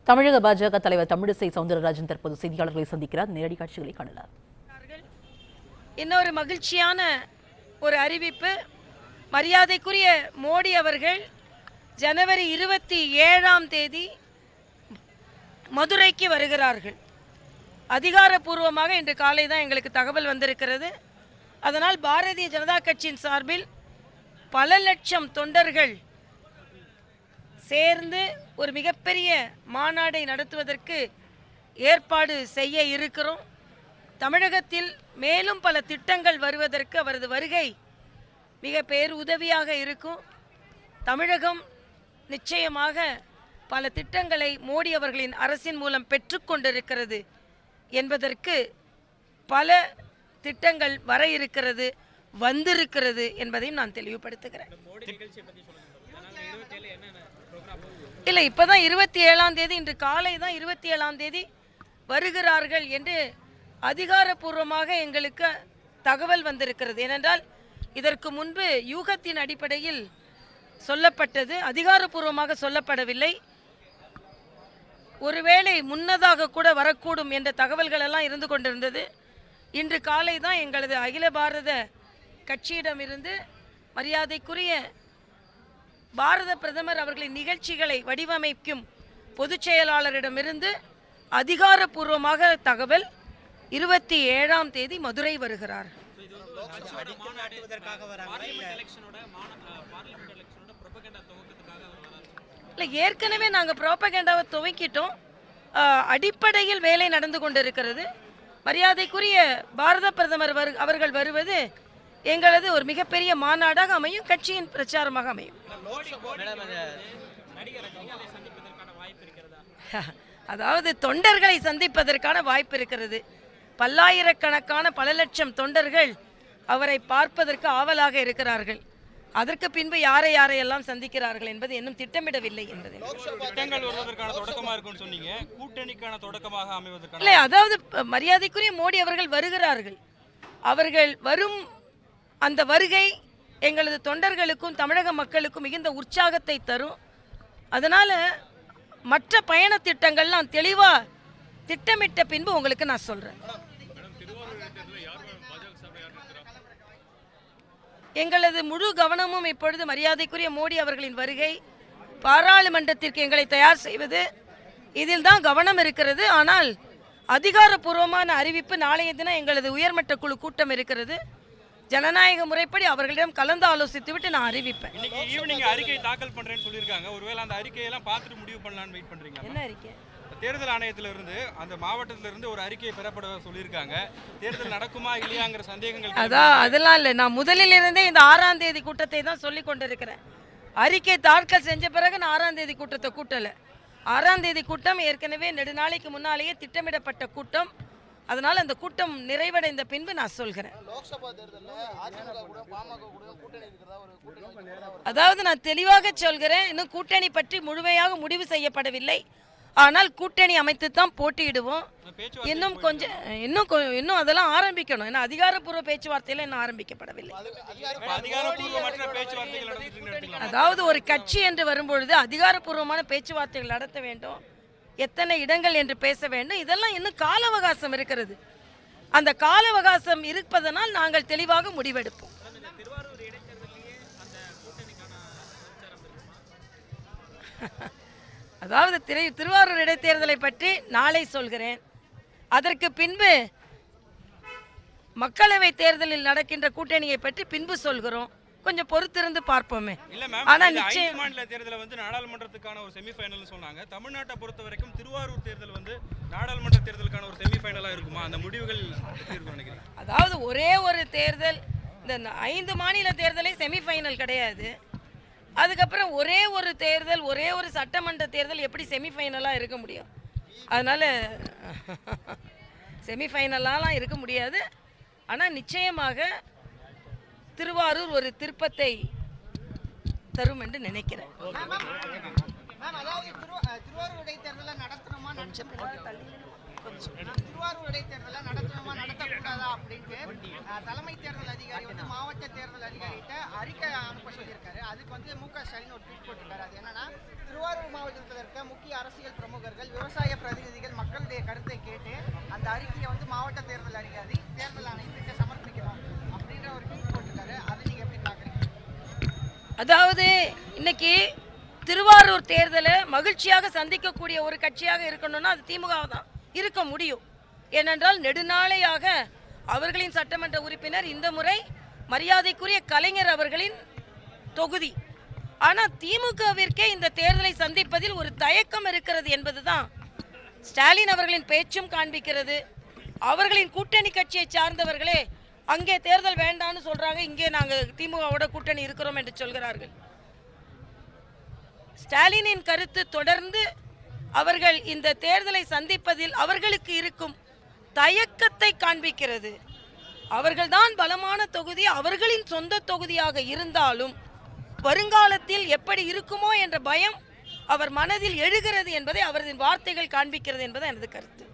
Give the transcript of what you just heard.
தமிழக பாஜக தலைவர் தமிழிசை சவுந்தரராஜன் தற்போது செய்தியாளர்களை சந்திக்கிறார். நேரடி காட்சிகளை காணலாம். இன்னொரு மகிழ்ச்சியான ஒரு அறிவிப்பு. மரியாதைக்குரிய மோடி அவர்கள் ஜனவரி 27ஆம் தேதி மதுரைக்கு வருகிறார்கள். அதிகாரப்பூர்வமாக இன்று காலை தான் எங்களுக்கு தகவல் வந்திருக்கிறது. அதனால் பாரதிய ஜனதா கட்சியின் சார்பில் பல லட்சம் தொண்டர்கள் சேர்ந்து ஒரு மிகப்பெரிய மாநாடை நடத்துவதற்கு ஏற்பாடு செய்ய இருக்கிறோம். தமிழகத்தில் மேலும் பல திட்டங்கள் வருவதற்கு அவரது வருகை மிக பேருதவியாக இருக்கும். தமிழகம் நிச்சயமாக பல திட்டங்களை மோடி அவர்களின் அரசின் மூலம் பெற்றுக்கொண்டிருக்கிறது என்பதற்கு பல திட்டங்கள் வர இருக்கிறது, வந்திருக்கிறது என்பதையும் நான் தெளிவுபடுத்துகிறேன். இல்லை, இப்போதான் 27ஆம் தேதி, இன்று காலை தான் 27ஆம் தேதி வருகிறார்கள் என்று அதிகாரப்பூர்வமாக எங்களுக்கு தகவல் வந்திருக்கிறது. ஏனென்றால் இதற்கு முன்பு யூகத்தின் அடிப்படையில் சொல்லப்பட்டது, அதிகாரப்பூர்வமாக சொல்லப்படவில்லை. ஒருவேளை முன்னதாக கூட வரக்கூடும் என்ற தகவல்கள் எல்லாம் இருந்து கொண்டிருந்தது. இன்று காலை தான் எங்களது அகில பாரத கட்சியிடமிருந்து மரியாதைக்குரிய பாரத பிரதமர் அவர்களின் நிகழ்ச்சிகளை வடிவமைக்கும் பொதுச் செயலாளரிடமிருந்து அதிகாரப்பூர்வமாக தகவல் 27ஆம் தேதி மதுரை வருகிறார். இல்லை, ஏற்கனவே நாங்கள் ப்ரோபகண்டாவை துவக்கிட்டோம். அடிப்படையில் வேலை நடந்து கொண்டிருக்கிறது. மரியாதைக்குரிய பாரத பிரதமர் அவர்கள் வருவது எங்களது ஒரு மிகப்பெரிய மாநாடாக அமையும், கட்சியின் பிரச்சாரமாக அமையும். அதாவது தொண்டர்களை சந்திப்பதற்கான வாய்ப்பு இருக்கிறது. பல்லாயிரக்கணக்கான பல லட்சம் தொண்டர்கள் அவரை பார்ப்பதற்கு ஆவலாக இருக்கிறார்கள். அதற்கு பின்பு யாரை யாரையெல்லாம் சந்திக்கிறார்கள் என்பது இன்னும் திட்டமிடவில்லை என்பது. இல்லை, அதாவது மரியாதைக்குரிய மோடி அவர்கள் வருகிறார்கள். அவர்கள் வரும் அந்த வருகை எங்களது தொண்டர்களுக்கும் தமிழக மக்களுக்கும் மிகுந்த உற்சாகத்தை தரும். அதனால் மற்ற பயண திட்டங்கள்லாம் தெளிவாக திட்டமிட்ட பின்பு உங்களுக்கு நான் சொல்கிறேன். எங்களது முழு கவனமும் இப்பொழுது மரியாதைக்குரிய மோடி அவர்களின் வருகை, பாராளுமன்றத்திற்கு எங்களை தயார் செய்வது, இதில் தான் கவனம் இருக்கிறது. ஆனால் அதிகாரப்பூர்வமான அறிவிப்பு நாளைய தினம் எங்களது உயர்மட்ட குழு கூட்டம் இருக்கிறது. ஜனநாயக முறைப்படி அவர்களிடம் கலந்து ஆலோசித்து விட்டு நான் அறிவிப்பேன். ஈவினிங் அறிக்கை தாக்கல் பண்றேன்னு சொல்லியிருக்காங்க. ஒருவேளை அந்த அறிக்கையெல்லாம் பார்த்துட்டு முடிவு பண்ணலாம்னு வெயிட் பண்றீங்களா? என்ன அறிக்கை? தேர்தல் ஆணையத்திலிருந்து அந்த மாவட்டத்திலிருந்து ஒரு அறிக்கையை பெறப்பட சொல்லியிருக்காங்க. தேர்தல் நடக்குமா இல்லையாங்கிற சந்தேகங்கள். அதெல்லாம் இல்லை. நான் முதலில் இருந்தே இந்த 6ஆம் தேதி கூட்டத்தை தான் சொல்லி கொண்டிருக்கிறேன். அறிக்கை தாக்கல் செஞ்ச பிறகு நான் 6ஆம் தேதி கூட்டத்தை கூட்டலை. 6ஆம் தேதி கூட்டம் ஏற்கனவே நெடுநாளைக்கு முன்னாலேயே திட்டமிடப்பட்ட கூட்டம். அதனால் அந்த கூட்டம் நிறைவடைந்த பின்பு நான் சொல்கிறேன். அதாவது நான் தெளிவாக சொல்கிறேன், இன்னும் கூட்டணி பற்றி முழுமையாக முடிவு செய்யப்படவில்லை. ஆனால் கூட்டணி அமைத்து தான் போட்டியிடுவோம். இன்னும் கொஞ்சம் இன்னும் அதெல்லாம் ஆரம்பிக்கணும். ஏன்னா அதிகாரப்பூர்வ பேச்சுவார்த்தையில இன்னும் ஆரம்பிக்கப்படவில்லை. அதாவது ஒரு கட்சி என்று வரும்பொழுது அதிகாரப்பூர்வமான பேச்சுவார்த்தைகள் நடத்த வேண்டும். எத்தனை இடங்கள் என்று பேச வேண்டும். இதெல்லாம் இன்னும் கால அவகாசம் இருக்கிறது. அந்த கால அவகாசம் இருப்பதனால் நாங்கள் தெளிவாக முடிவெடுப்போம். அதாவது திருவாரூர் இடைத்தேர்தலை பற்றி நாளை சொல்கிறேன். அதற்கு பின்பு மக்களவை தேர்தலில் நடக்கின்ற கூட்டணியை பற்றி பின்பு சொல்கிறோம். கொஞ்சம் பொறுத்திருந்து பார்ப்போமே. ஆனா நிச்சயம் மாநில தேர்தல் வந்து நாடாளுமன்றத்துக்கான ஒரு செமிஃபைனல்னு சொன்னாங்க. தமிழ்நாட்டை பொறுத்த வரைக்கும் திருவாரூர் தேர்தல் வந்து நாடாளுமன்ற தேர்தலுக்கான ஒரு செமிஃபைனலா இருக்குமா? அந்த முடிவுகள் நினைக்கிறேன். அதாவது ஒரே ஒரு தேர்தல், இந்த 5 மாநில தேர்தலே செமிஃபைனல் கிடையாது. அதுக்கப்புறம் ஒரே ஒரு தேர்தல், ஒரே ஒரு சட்டமன்ற தேர்தல் எப்படி செமிஃபைனலாக இருக்க முடியும்? அதனால் செமிஃபைனலாலாம் இருக்க முடியாது. ஆனால் நிச்சயமாக திருவாரூர் ஒரு திருப்பத்தை தரும் என்று நினைக்கிறேன். திருவாரூர் இடைத்தேர்தலை நடத்தணுமா நினைச்ச திருவாரூர் இடைத்தேர்தலை நடத்தணுமா நடத்தக்கூடாதா அப்படின்ட்டு தலைமை தேர்தல் அதிகாரி வந்து மாவட்ட தேர்தல் அதிகாரிகிட்ட அறிக்கை அனுப்ப சொல்லியிருக்காரு. அதுக்கு வந்து மு.க. ஸ்டாலின் ஒரு ட்வீட் போட்டிருக்காரு. அது என்னன்னா, திருவாரூர் மாவட்டத்தில் இருக்க முக்கிய அரசியல் பிரமுகர்கள், விவசாய பிரதிநிதிகள் மக்களுடைய கருத்தை கேட்டு அந்த அறிக்கையை வந்து மாவட்ட தேர்தல் அதிகாரி தேர்தல் ஆணையத்திட்ட சமர்ப்பிக்கணும் அப்படின்ற ஒரு ட்வீட் போட்டிருக்காரு. அதை நீங்க எப்படி பாக்குறீங்க? அதாவது இன்னைக்கு திருவாரூர் தேர்தலை மகிழ்ச்சியாக சந்திக்கக்கூடிய ஒரு கட்சியாக இருக்கணும்னா அது திமுக தான் இருக்க முடியும். ஏனென்றால் நெடுநாளையாக அவர்களின் சட்டமன்ற உறுப்பினர் இந்த முறை மரியாதைக்குரிய கலைஞர் அவர்களின் தொகுதி. ஆனால் திமுகவிற்கே இந்த தேர்தலை சந்திப்பதில் ஒரு தயக்கம் இருக்கிறது என்பதுதான் ஸ்டாலின் அவர்களின் பேச்சும் காண்பிக்கிறது. அவர்களின் கூட்டணி கட்சியை சார்ந்தவர்களே அங்கே தேர்தல் வேண்டான்னு சொல்றாங்க, இங்கே நாங்கள் திமுகவோட கூட்டணி இருக்கிறோம் என்று சொல்கிறார்கள். ஸ்டாலினின் கருத்து தொடர்ந்து அவர்கள் இந்த தேர்தலை சந்திப்பதில் அவர்களுக்கு இருக்கும் தயக்கத்தை காண்பிக்கிறது. அவர்கள்தான் பலமான தொகுதி, அவர்களின் சொந்த தொகுதியாக இருந்தாலும் வருங்காலத்தில் எப்படி இருக்குமோ என்ற பயம் அவர் மனதில் எழுகிறது என்பதை அவரது வார்த்தைகள் காண்பிக்கிறது என்பது எனது கருத்து.